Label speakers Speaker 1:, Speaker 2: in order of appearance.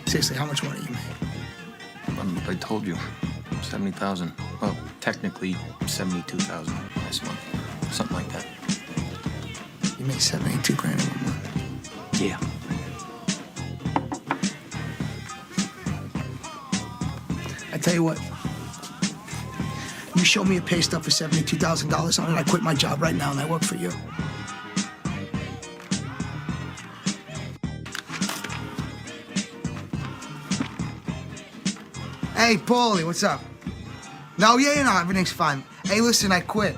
Speaker 1: Seriously, how much money you make?
Speaker 2: I told you, 70,000. Well, technically 72,000 last month, something like that.
Speaker 1: You make 72 grand in 1 month.
Speaker 2: Yeah.
Speaker 1: I tell you what. You show me a pay stub for $72,000 on it, I quit my job right now and I work for you. Hey, Paulie, what's up? No, yeah, everything's fine. Hey, listen, I quit.